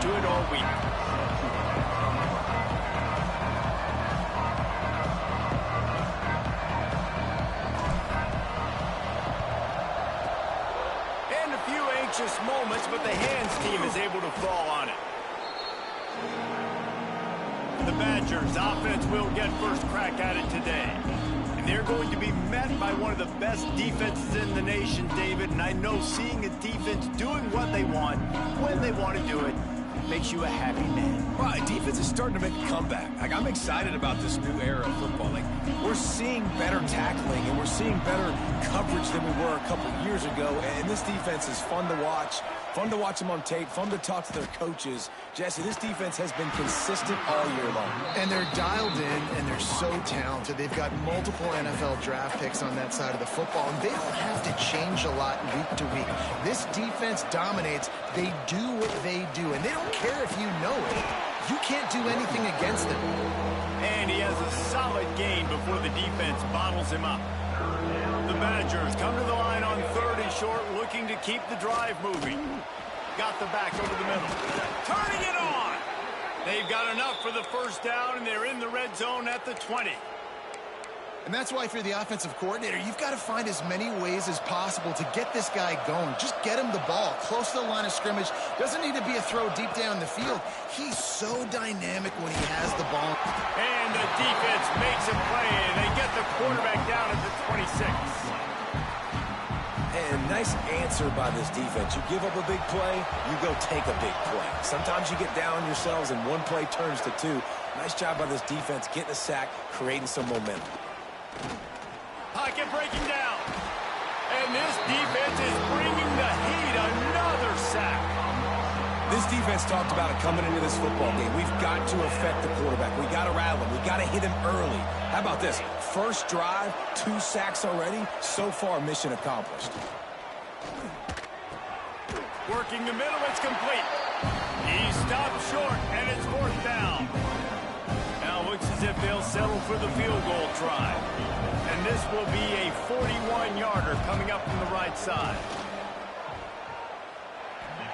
to it all week. And a few anxious moments, but the hands team is able to fall on it. The Badgers offense will get first crack at it today. And they're going to be met by one of the best defenses in the nation, David. And I know seeing a defense doing what they want, when they want to do it, makes you a happy man. Right, defense is starting to make a comeback. Like, I'm excited about this new era of football. Like, we're seeing better tackling, and we're seeing better coverage than we were a couple years ago. And this defense is fun to watch. Fun to watch them on tape, fun to talk to their coaches. Jesse, this defense has been consistent all year long. And they're dialed in, and they're so talented. They've got multiple NFL draft picks on that side of the football, and they don't have to change a lot week to week. This defense dominates. They do what they do, and they don't care if you know it. You can't do anything against them. And he has a solid gain before the defense bottles him up. The Badgers come to the line on 3rd and short, looking to keep the drive moving. Got the back over the middle. Turning it on! They've got enough for the first down, and they're in the red zone at the 20. And that's why, if you're the offensive coordinator, you've got to find as many ways as possible to get this guy going. Just get him the ball close to the line of scrimmage. Doesn't need to be a throw deep down the field. He's so dynamic when he has the ball. And the defense makes a play, and they get the quarterback down at the 26. And nice answer by this defense. You give up a big play, you go take a big play. Sometimes you get down yourselves and one play turns to two. Nice job by this defense getting a sack, creating some momentum. Pocket breaking down. And this defense is bringing the heat. Another sack. This defense talked about it coming into this football game. We've got to affect the quarterback. We got to rattle him. We got to hit him early. How about this? First drive, 2 sacks already. So far, mission accomplished. Working the middle, it's complete. He stopped short, and it's 4th down. Now looks as if they'll settle for the field goal try. And this will be a 41-yarder coming up from the right side.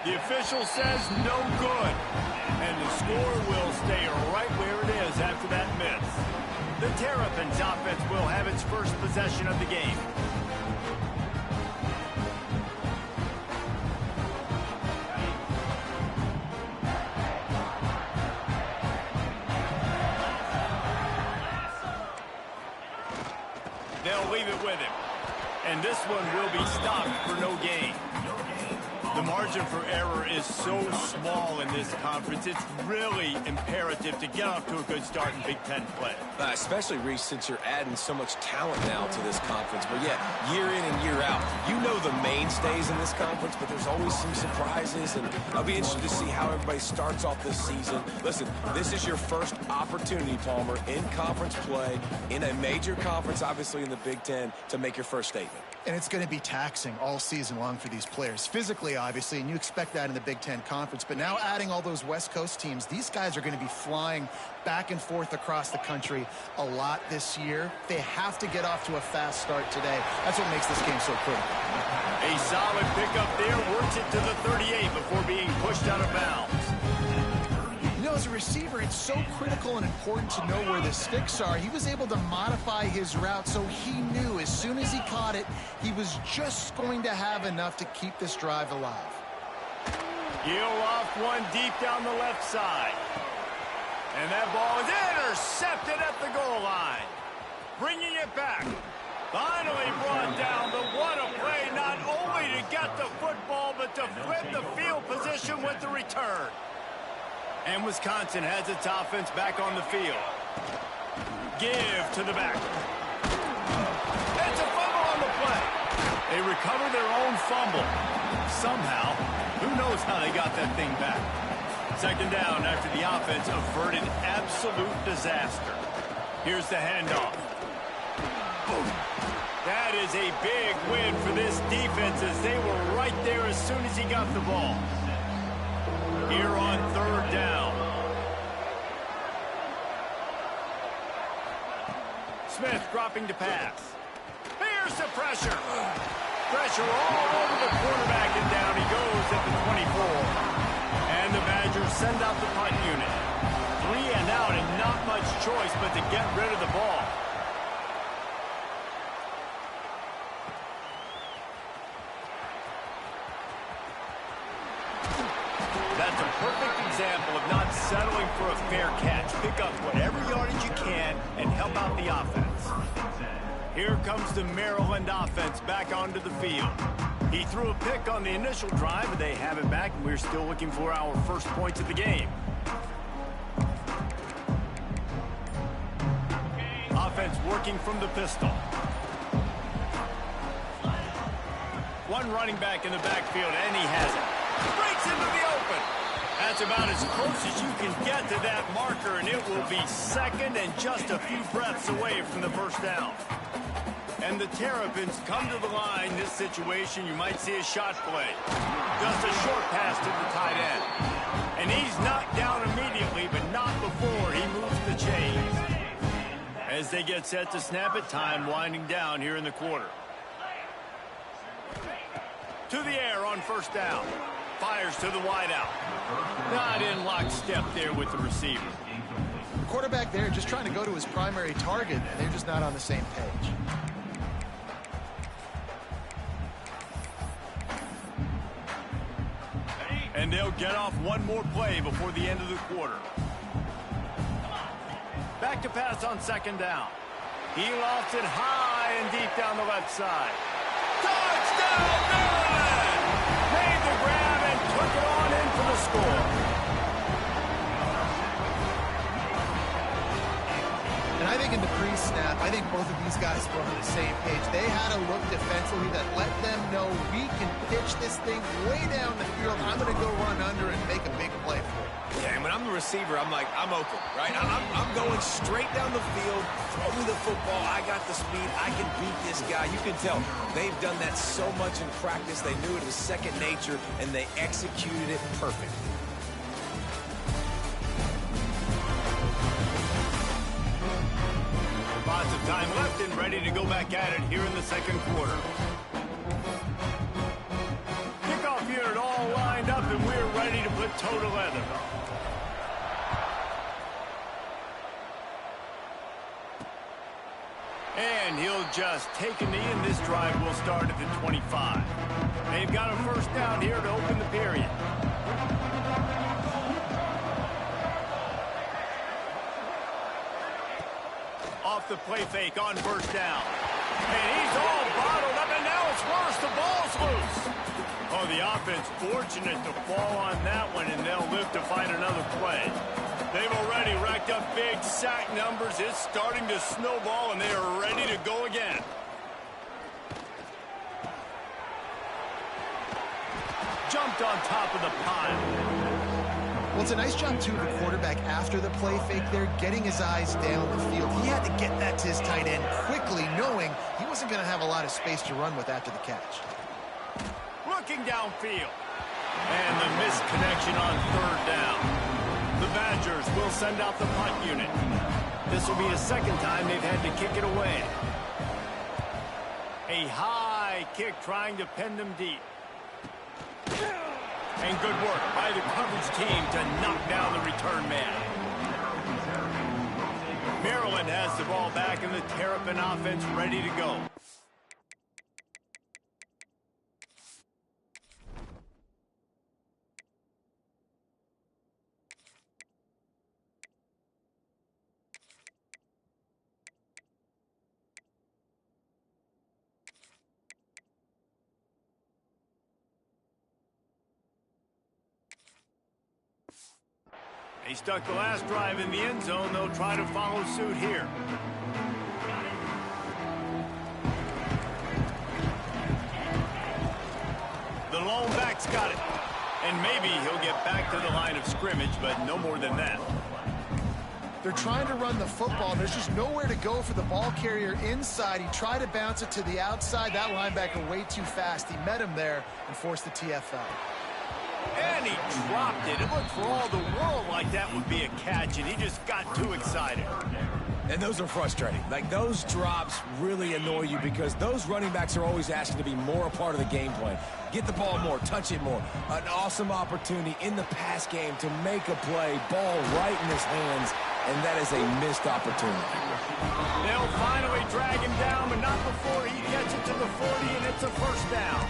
The official says no good. And the score will stay right where it is after that miss. The Terrapins offense will have its first possession of the game. They'll leave it with him. And this one will be stopped for no gain. The margin for error is so small in this conference, it's really imperative to get off to a good start in Big Ten play. Especially, Reese, since you're adding so much talent now to this conference. But yeah, year in and year out, you know the mainstays in this conference, but there's always some surprises, and I'll be interested to see how everybody starts off this season. Listen, this is your first opportunity, Palmer, in conference play, in a major conference, obviously in the Big Ten, to make your first statement. And it's going to be taxing all season long for these players. Physically, obviously, and you expect that in the Big Ten Conference. But now adding all those West Coast teams, these guys are going to be flying back and forth across the country a lot this year. They have to get off to a fast start today. That's what makes this game so critical. A solid pickup there, works it to the 38 before being pushed out of bounds. You know, as a receiver, it's so critical and important to know where the sticks are. He was able to modify his route so he knew as soon as he caught it, he was just going to have enough to keep this drive alive. Heel off one deep down the left side. And that ball is intercepted at the goal line. Bringing it back. Finally brought down, but what a play, not only to get the football, but to flip the field position with the return. And Wisconsin has its offense back on the field. Give to the back. It's a fumble on the play. They recover their own fumble. Somehow, who knows how they got that thing back. 2nd down after the offense averted absolute disaster. Here's the handoff. That is a big win for this defense as they were right there as soon as he got the ball. Here on 3rd down. Smith dropping to pass. Here's the pressure. Pressure all over the quarterback, and down he goes at the 24. And the Badgers send out the punt unit. 3 and out, and not much choice but to get rid of the ball. That's a perfect example of not settling for a fair catch. Pick up whatever yardage you can and help out the offense. Here comes the Maryland offense back onto the field. He threw a pick on the initial drive, but they have it back, and we're still looking for our first points of the game. Offense working from the pistol. One running back in the backfield, and he has it. Breaks into the open. That's about as close as you can get to that marker, and it will be second and just a few breaths away from the first down. And the Terrapins come to the line. This situation, you might see a shot play. Just a short pass to the tight end. And he's knocked down immediately, but not before he moves the chains. As they get set to snap it, time winding down here in the quarter. To the air on first down. Fires to the wideout. Not in lockstep there with the receiver. Quarterback there just trying to go to his primary target, and they're just not on the same page. And they'll get off one more play before the end of the quarter. Back to pass on second down. He lofts it high and deep down the left side. Touchdown, Maryland! Made the grab and took it on in for the score. And I think in the pre-snap, I think both of these guys were on the same page. They had a look defensively that let them know we can pitch this thing way down the field. I'm going to go run under and make a big play for it. Yeah, and when I'm the receiver, I'm like, I'm open, right? I'm going straight down the field. Throw me the football. I got the speed. I can beat this guy. You can tell they've done that so much in practice. They knew it was second nature, and they executed it perfectly. Lots of time left and ready to go back at it here in the second quarter. Kickoff unit all lined up, and we're ready to put toe to leather. And he'll just take a knee, and this drive will start at the 25. They've got a first down here to open the period. Off the play fake on first down. And he's all bottled up, and now it's worse. The ball's loose. Oh, the offense fortunate to fall on that one, and they'll live to find another play. They've already racked up big sack numbers. It's starting to snowball, and they are ready to go again. Jumped on top of the pile. Well, it's a nice job, too, of the quarterback after the play fake there, getting his eyes down the field. He had to get that to his tight end quickly, knowing he wasn't going to have a lot of space to run with after the catch. Looking downfield. And the misconnection on third down. The Badgers will send out the punt unit. This will be the second time they've had to kick it away. A high kick trying to pin them deep. And good work by the coverage team to knock down the return man. Maryland has the ball back, and the Terrapin offense ready to go. They stuck the last drive in the end zone. They'll try to follow suit here. The lone back's got it. And maybe he'll get back to the line of scrimmage, but no more than that. They're trying to run the football. There's just nowhere to go for the ball carrier inside. He tried to bounce it to the outside. That linebacker way too fast. He met him there and forced the TFL. And he dropped it. It looked for all the world like that would be a catch, and he just got too excited. And those are frustrating. Like, those drops really annoy you because those running backs are always asking to be more a part of the game plan. Get the ball more, touch it more. An awesome opportunity in the pass game to make a play, ball right in his hands, and that is a missed opportunity. They'll finally drag him down, but not before he gets it to the 40, and it's a first down.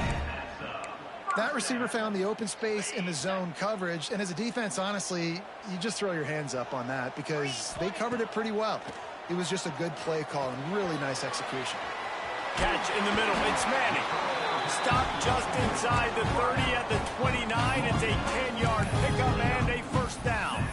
That receiver found the open space in the zone coverage, and as a defense, honestly, you just throw your hands up on that because they covered it pretty well. It was just a good play call and really nice execution. Catch in the middle. It's Manning. Stop just inside the 30 at the 29. It's a 10-yard pickup and a first down.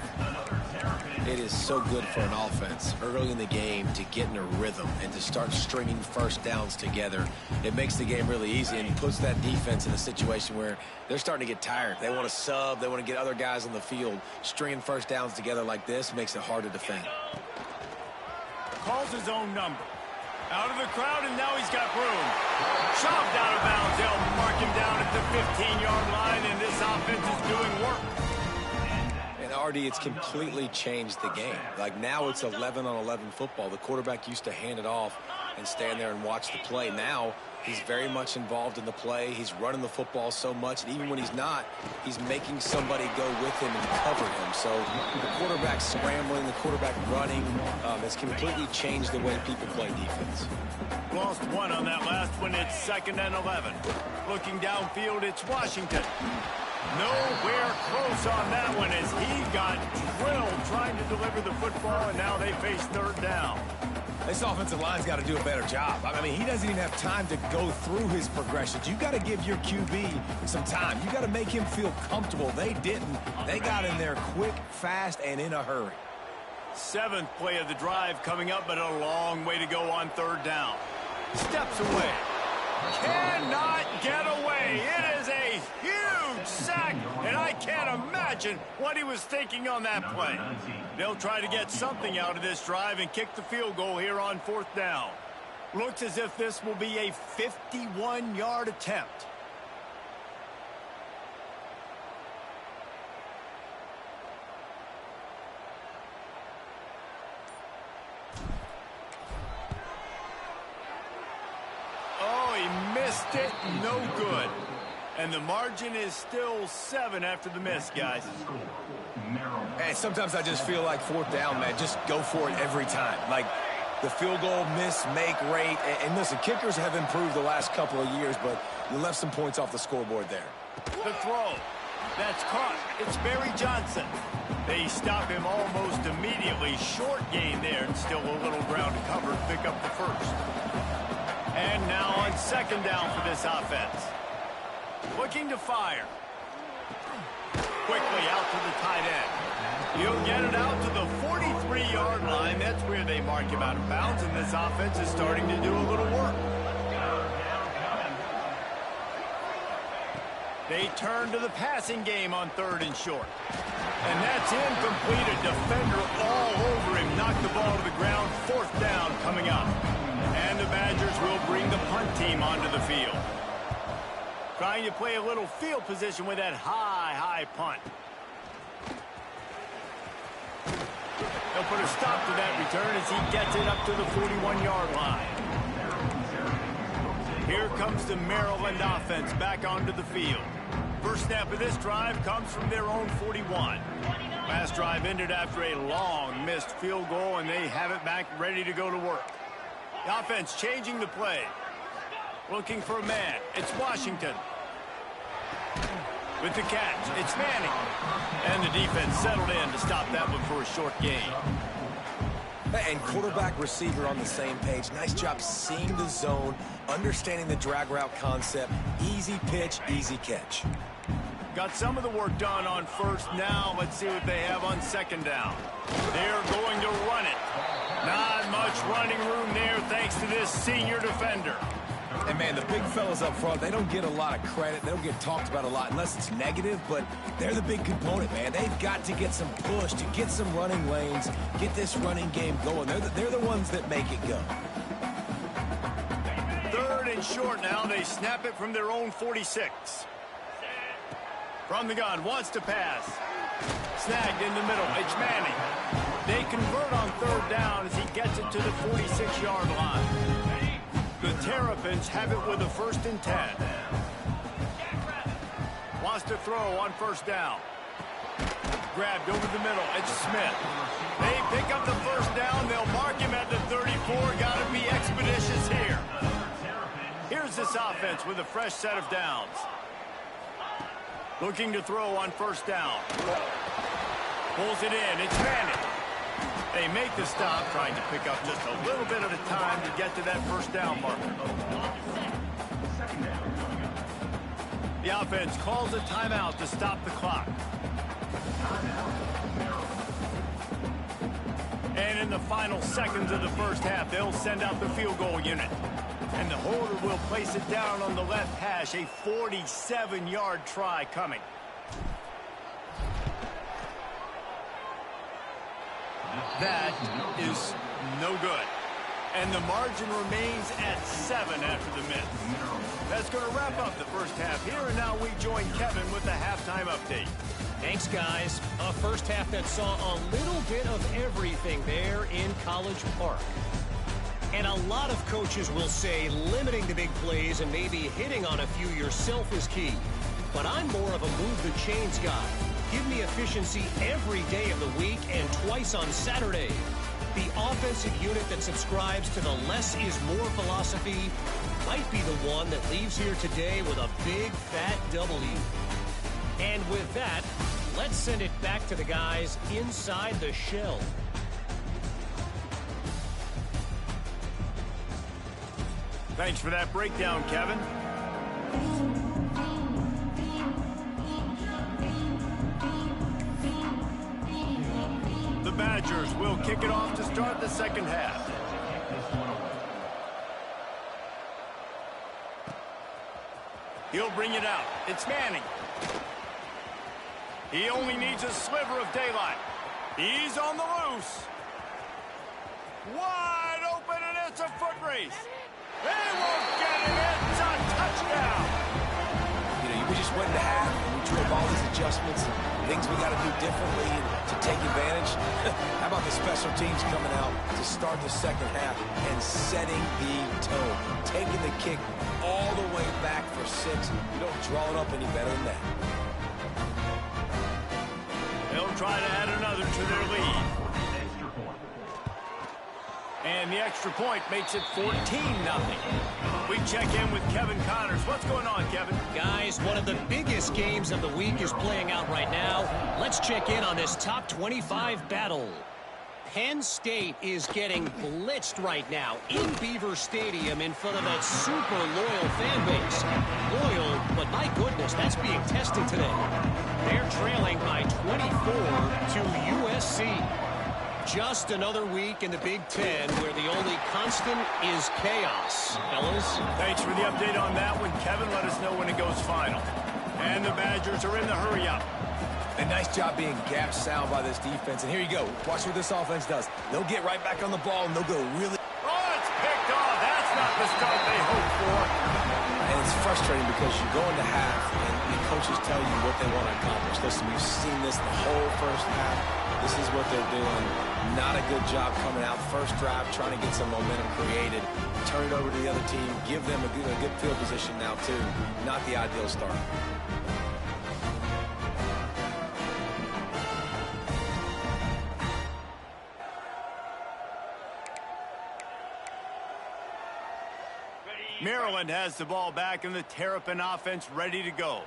It is so good for an offense early in the game to get in a rhythm and to start stringing first downs together. It makes the game really easy and puts that defense in a situation where they're starting to get tired. They want to sub. They want to get other guys on the field. Stringing first downs together like this makes it hard to defend. Calls his own number. Out of the crowd, and now he's got room. Shoved out of bounds. They'll mark him down at the 15-yard line, and this offense is doing work. RD, it's completely changed the game. Like, now it's 11-on-11 football. The quarterback used to hand it off and stand there and watch the play. Now he's very much involved in the play. He's running the football so much, and even when he's not, he's making somebody go with him and cover him. So the quarterback scrambling, the quarterback running has completely changed the way people play defense. Lost one on that last one. It's 2nd and 11. Looking downfield, it's Washington. Nowhere close on that one as he got drilled trying to deliver the football, and now they face 3rd down. This offensive line's got to do a better job. I mean, he doesn't even have time to go through his progressions. You got to give your QB some time. You got to make him feel comfortable. They didn't. They got in there quick, fast, and in a hurry. 7th play of the drive coming up, but a long way to go on 3rd down. Steps away. Cannot get away. It is a huge sack, and I can't imagine what he was thinking on that play. They'll try to get something out of this drive and kick the field goal here on 4th down. Looks as if this will be a 51-yard attempt. Missed it, no good. And the margin is still 7 after the miss, guys. Hey, sometimes I just feel like 4th down, man. Just go for it every time. Like, the field goal miss, make rate. And listen, kickers have improved the last couple of years, but you left some points off the scoreboard there. The throw. That's caught. It's Barry Johnson. They stop him almost immediately. Short gain there, and still a little ground to cover to pick up the first. And now on 2nd down for this offense. Looking to fire. Quickly out to the tight end. He'll get it out to the 43-yard line. That's where they mark him out of bounds, and this offense is starting to do a little work. They turn to the passing game on 3rd and short. And that's incomplete. A defender all over him. Knocked the ball to the ground. 4th down coming up. And the Badgers will bring the punt team onto the field. Trying to play a little field position with that high punt. They'll put a stop to that return as he gets it up to the 41-yard line. Here comes the Maryland offense back onto the field. First snap of this drive comes from their own 41. Last drive ended after a long missed field goal, and they have it back ready to go to work. The offense changing the play. Looking for a man. It's Washington. With the catch, it's Manning. And the defense settled in to stop that one for a short gain. And quarterback receiver on the same page. Nice job seeing the zone, understanding the drag route concept. Easy pitch, easy catch. Got some of the work done on 1st. Now let's see what they have on 2nd down. They're going to run it. Not much running room there thanks to this senior defender. And, man, the big fellas up front, they don't get a lot of credit. They don't get talked about a lot unless it's negative, but they're the big component, man. They've got to get some push, to get some running lanes, get this running game going. They're the ones that make it go. 3rd and short now. They snap it from their own 46. From the gun, wants to pass. Snagged in the middle. It's Manning. They convert on third down as he gets it to the 46-yard line. The Terrapins have it with a 1st and 10. Wants to throw on first down. Grabbed over the middle. It's Smith. They pick up the first down. They'll mark him at the 34. Got to be expeditious here. Here's this offense with a fresh set of downs. Looking to throw on first down. Pulls it in. It's Manning. They make the stop, trying to pick up just a little bit at a time to get to that first down marker. The offense calls a timeout to stop the clock. And in the final seconds of the first half, they'll send out the field goal unit. And the holder will place it down on the left hash, a 47-yard try coming. That is no good. And the margin remains at 7 after the miss. That's going to wrap up the first half here, and now we join Kevin with the halftime update. Thanks, guys. A first half that saw a little bit of everything there in College Park. And a lot of coaches will say limiting the big plays and maybe hitting on a few yourself is key. But I'm more of a move the chains guy. Give me efficiency every day of the week and twice on Saturday. The offensive unit that subscribes to the less is more philosophy might be the one that leaves here today with a big fat W. And with that, let's send it back to the guys inside the shell. Thanks for that breakdown, Kevin. The Badgers will kick it off to start the second half. He'll bring it out. It's Manning. He only needs a sliver of daylight. He's on the loose. Wide open, and it's a foot race. They won't get it. It's a touchdown. You know, we just went into half, and we drove all these adjustments and things we got to do differently to take advantage. How about the special teams coming out to start the second half and setting the tone, taking the kick all the way back for 6. You don't draw it up any better than that. They'll try to add another to their lead. And the extra point makes it 14-0. We check in with Kevin Connors. What's going on, Kevin? Guys, one of the biggest games of the week is playing out right now. Let's check in on this top 25 battle. Penn State is getting blitzed right now in Beaver Stadium in front of that super loyal fan base. Loyal, but my goodness, that's being tested today. They're trailing by 24 to USC. Just another week in the Big Ten where the only constant is chaos. Fellas? Thanks for the update on that one, Kevin. Let us know when it goes final. And the Badgers are in the hurry-up. A nice job being gap sound by this defense. And here you go. Watch what this offense does. They'll get right back on the ball, and they'll go really... Oh, it's picked off. That's not the start they hoped for. And it's frustrating because you go into half, and the coaches tell you what they want to accomplish. Listen, we've seen this the whole first half. This is what they're doing. Not a good job coming out. First drive, trying to get some momentum created. Turn it over to the other team. Give them a good field position now, too. Not the ideal start. Maryland has the ball back and the Terrapin offense ready to go.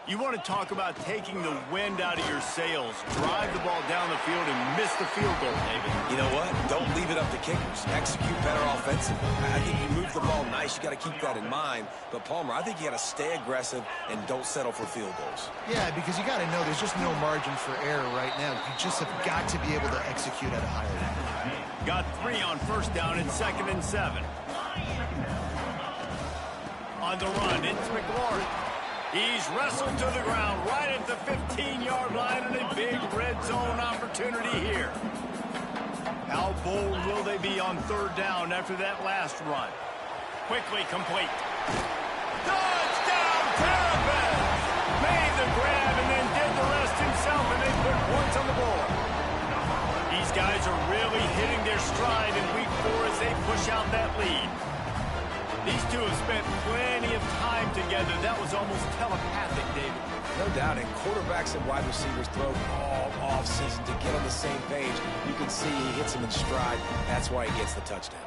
You want to talk about taking the wind out of your sails. Drive the ball down the field and miss the field goal, David. You know what? Don't leave it up to kickers. Execute better offensively. I think you move the ball nice. You got to keep that in mind. But, Palmer, I think you got to stay aggressive and don't settle for field goals. Yeah, because you got to know there's just no margin for error right now. You just have got to be able to execute at a higher level. Got 3 on first down and 2nd and 7. On the run, it's McLaurin. He's wrestled to the ground right at the 15-yard line and a big red zone opportunity here. How bold will they be on third down after that last run? Quickly complete. Touchdown, Terrapins! Made the grab and then did the rest himself, and they put points on the board. These guys are really hitting their stride in week 4 as they push out that lead. These two have spent plenty of time together. That was almost telepathic, David. No doubt, and quarterbacks and wide receivers throw all off-season to get on the same page. You can see he hits them in stride. That's why he gets the touchdown.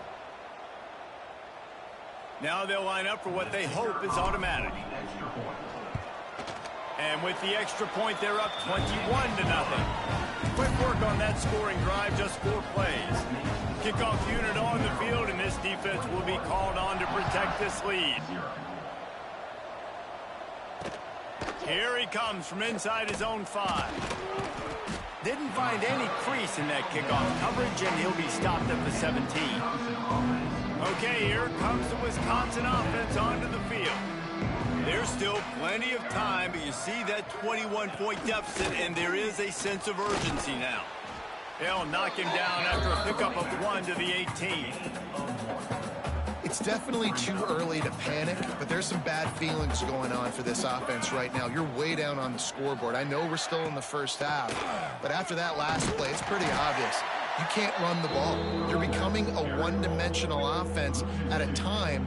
Now they'll line up for what they hope is automatic. And with the extra point, they're up 21-0. Quick work on that scoring drive, just 4 plays. Kickoff unit on the field, and this defense will be called on to protect this lead. Here he comes from inside his own 5. Didn't find any crease in that kickoff coverage, and he'll be stopped at the 17. Okay, here comes the Wisconsin offense onto the field. There's still plenty of time, but you see that 21-point deficit, and there is a sense of urgency now. They'll knock him down after a pickup of 1 to the 18. It's definitely too early to panic, but there's some bad feelings going on for this offense right now. You're way down on the scoreboard. I know we're still in the first half, but after that last play, it's pretty obvious. You can't run the ball. You're becoming a one-dimensional offense at a time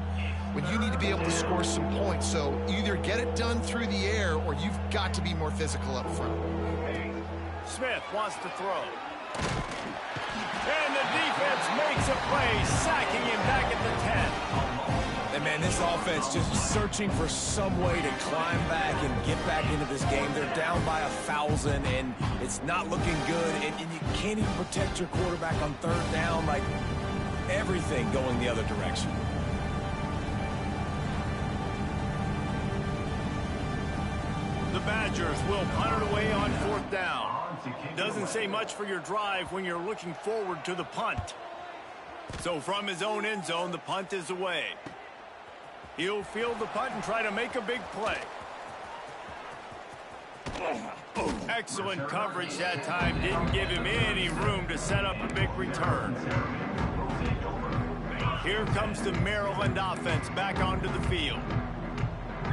when you need to be able to score some points. So either get it done through the air or you've got to be more physical up front. Smith wants to throw. And the defense makes a play, sacking him back at the 10. And, man, this offense just searching for some way to climb back and get back into this game. They're down by 1,000, and it's not looking good. And you can't even protect your quarterback on 3rd down. Like, everything going the other direction. The Badgers will punt it away on 4th down. Doesn't say much for your drive when you're looking forward to the punt. So from his own end zone, the punt is away. He'll field the punt and try to make a big play. Excellent coverage that time. Didn't give him any room to set up a big return. Here comes the Maryland offense back onto the field.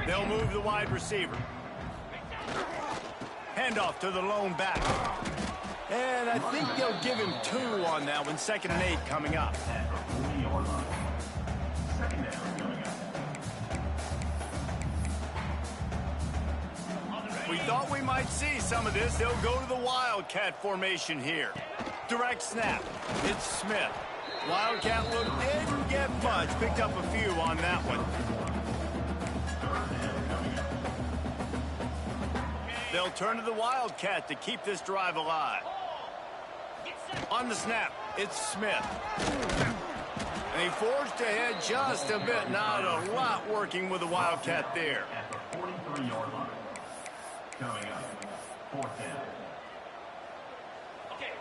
They'll move the wide receiver. Handoff to the lone back. And I think they'll give him 2 on that one. 2nd and 8 coming up. We thought we might see some of this. They'll go to the Wildcat formation here. Direct snap. It's Smith. Wildcat look didn't get much. Picked up a few on that one. They'll turn to the Wildcat to keep this drive alive. On the snap, it's Smith. And he forged ahead just a bit. Not a lot working with the Wildcat there.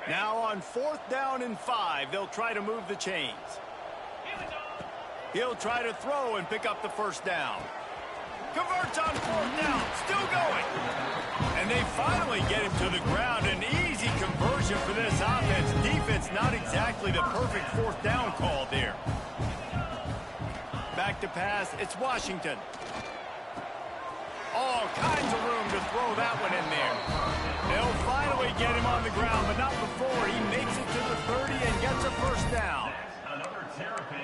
Now on 4th down and 5, they'll try to move the chains. He'll try to throw and pick up the 1st down. Converts on 4th down, still going. And they finally get him to the ground. An easy conversion for this offense. Defense not exactly the perfect 4th down call there. Back to pass, it's Washington. All kinds of room to throw that one in there. They'll finally get him on the ground, but not before he makes it to the 30 and gets a 1st down.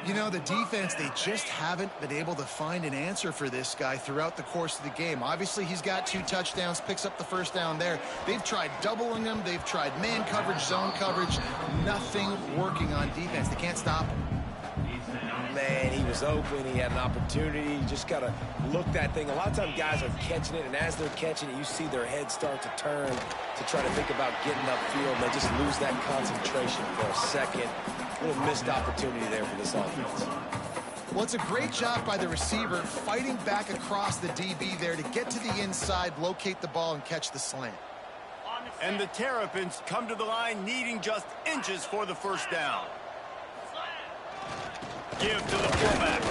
You know, the defense, they just haven't been able to find an answer for this guy throughout the course of the game. Obviously, he's got 2 touchdowns, picks up the 1st down there. They've tried doubling him. They've tried man coverage, zone coverage. Nothing working on defense. They can't stop him. Man, he was open. He had an opportunity. You just got to look that thing. A lot of times guys are catching it, and as they're catching it, you see their head start to turn to try to think about getting upfield, and they just lose that concentration for a second. A little missed opportunity there for this offense. Well, it's a great job by the receiver fighting back across the DB there to get to the inside, locate the ball, and catch the slant. And the Terrapins come to the line needing just inches for the 1st down. Give to the fullback.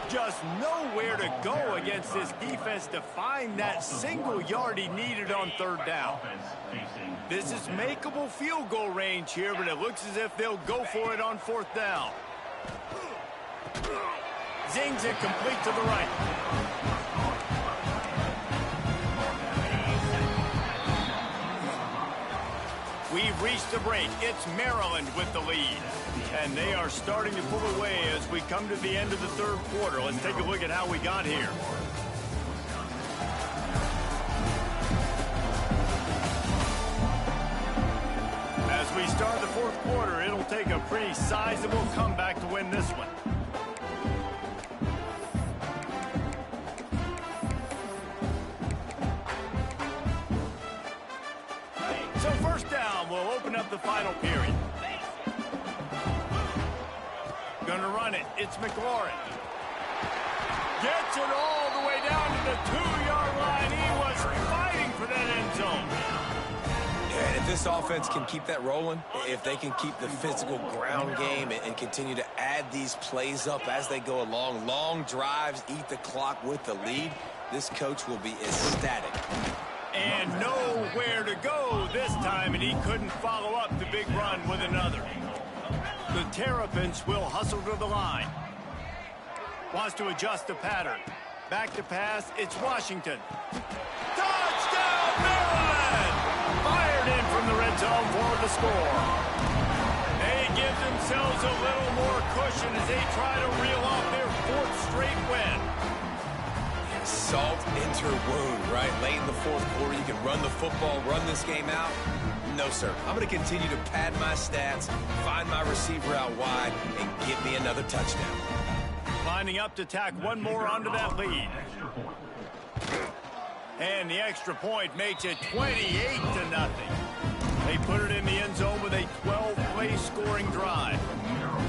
Just nowhere to go against this defense to find that single yard he needed on 3rd down. This is makeable field goal range here, but it looks as if they'll go for it on 4th down. Zings it complete to the right. We've reached the break. It's Maryland with the lead. And they are starting to pull away as we come to the end of the third quarter. Let's take a look at how we got here. As we start the fourth quarter, it'll take a pretty sizable comeback to win this one. So first down, we'll open up the final period. Gonna run it. It's McLaurin. Gets it all the way down to the 2-yard line. He was fighting for that end zone. And if this offense can keep that rolling, if they can keep the physical ground game and continue to add these plays up as they go along, long drives, eat the clock with the lead, this coach will be ecstatic. And nowhere to go this time, and he couldn't follow up the big run with another. The Terrapins will hustle to the line. Wants to adjust the pattern. Back to pass, it's Washington. Touchdown, Maryland! Fired in from the red zone for the score. They give themselves a little more cushion as they try to reel off their fourth straight win. Salt into her wound, right? Late in the fourth quarter, you can run the football, run this game out. No, sir. I'm going to continue to pad my stats, find my receiver out wide, and get me another touchdown. Lining up to tack one more onto that lead. And the extra point makes it 28-0. They put it in the end zone with a 12-play scoring drive.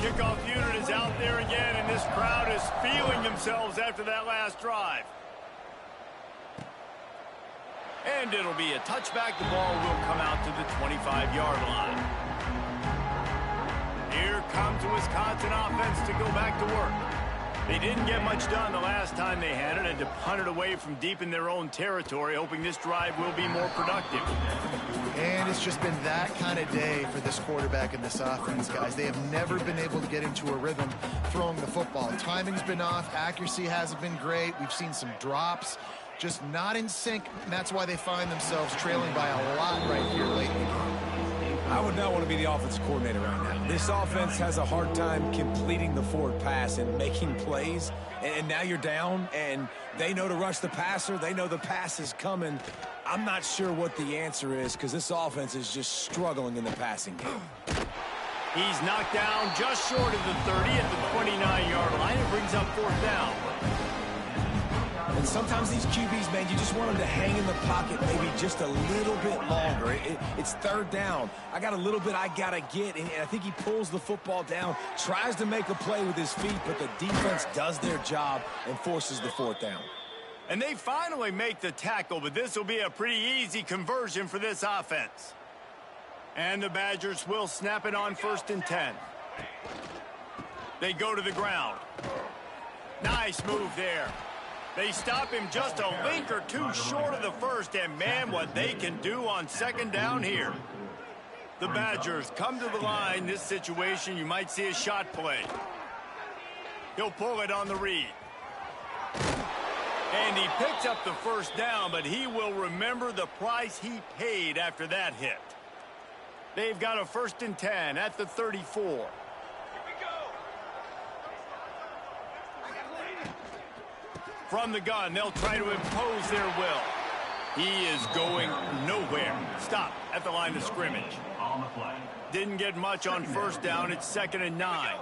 Kickoff unit is out there again, and this crowd is feeling themselves after that last drive. And it'll be a touchback. The ball will come out to the 25-yard line. Here comes the Wisconsin offense to go back to work. They didn't get much done the last time they had it, and to punt it away from deep in their own territory, hoping this drive will be more productive. And it's just been that kind of day for this quarterback and this offense, guys. They have never been able to get into a rhythm throwing the football. Timing's been off. Accuracy hasn't been great. We've seen some drops. Just not in sync, and that's why they find themselves trailing by a lot right here late in the game. I would not want to be the offensive coordinator right now. This offense has a hard time completing the forward pass and making plays, and now you're down, and they know to rush the passer. They know the pass is coming. I'm not sure what the answer is because this offense is just struggling in the passing game. He's knocked down just short of the 30 at the 29-yard line. It brings up fourth down. And sometimes these QBs, man, you just want them to hang in the pocket maybe just a little bit longer. It's third down. I got a little bit I got to get, and I think he pulls the football down, tries to make a play with his feet, but the defense does their job and forces the fourth down. And they finally make the tackle, but this will be a pretty easy conversion for this offense. And the Badgers will snap it on 1st and 10. They go to the ground. Nice move there. They stop him just a link or two short of the first, and man, what they can do on second down here. The Badgers come to the line. This situation, you might see a shot play. He'll pull it on the read. And he picks up the first down, but he will remember the price he paid after that hit. They've got a 1st and 10 at the 34. From the gun, they'll try to impose their will. He is going nowhere. Stop at the line of scrimmage. Didn't get much on first down. It's 2nd and 9.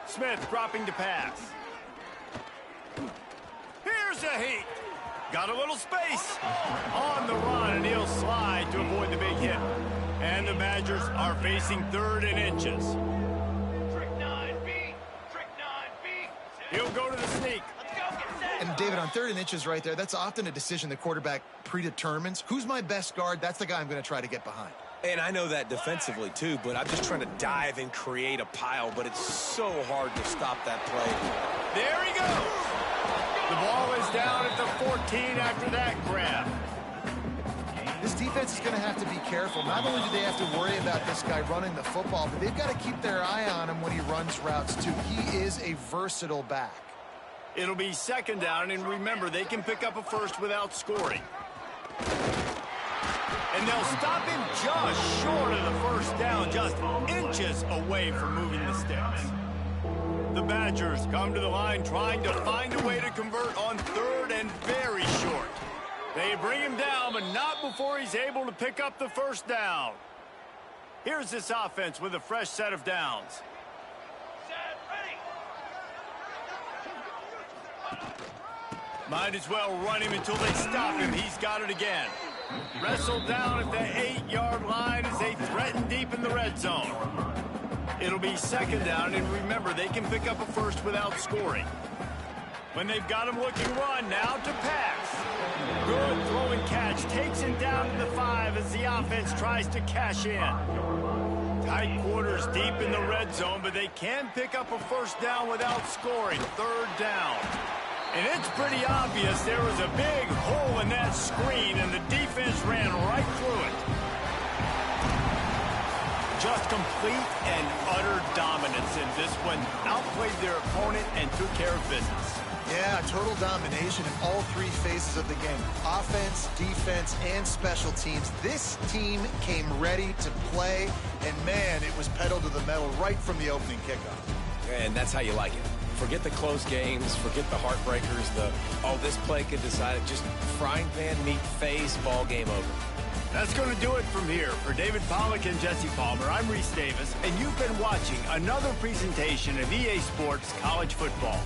Smith dropping to pass. Here's a heat. Got a little space. On the run, and he'll slide to avoid the big hit. And the Badgers are facing 3rd and inches. He'll go to the sneak. And David, on 3rd and inches right there, that's often a decision the quarterback predetermines. Who's my best guard? That's the guy I'm going to try to get behind. And I know that defensively, too, but I'm just trying to dive and create a pile, but it's so hard to stop that play. There he goes. The ball is down at the 14 after that grab. This defense is going to have to be careful. Not only do they have to worry about this guy running the football, but they've got to keep their eye on him when he runs routes, too. He is a versatile back. It'll be 2nd down, and remember, they can pick up a first without scoring. And they'll stop him just short of the first down, just inches away from moving the sticks. The Badgers come to the line trying to find a way to convert on third and very short. They bring him down, but not before he's able to pick up the first down. Here's this offense with a fresh set of downs. Might as well run him until they stop him. He's got it again. Wrestled down at the 8-yard line as they threaten deep in the red zone. It'll be second down, and remember, they can pick up a first without scoring. When they've got him looking run, now to pass. Good throw and catch. Takes him down to the 5 as the offense tries to cash in. Tight quarters deep in the red zone, but they can pick up a first down without scoring. Third down. And it's pretty obvious there was a big hole in that screen, and the defense ran right through it. Just complete and utter dominance in this one. Outplayed their opponent and took care of business. Yeah, total domination in all three phases of the game. Offense, defense, and special teams. This team came ready to play, and man, it was pedal to the metal right from the opening kickoff. And that's how you like it. Forget the close games, forget the heartbreakers, this play could decide it. Just frying pan, meat, face, ball game over. That's going to do it from here. For David Pollack and Jesse Palmer, I'm Reese Davis, and you've been watching another presentation of EA Sports College Football.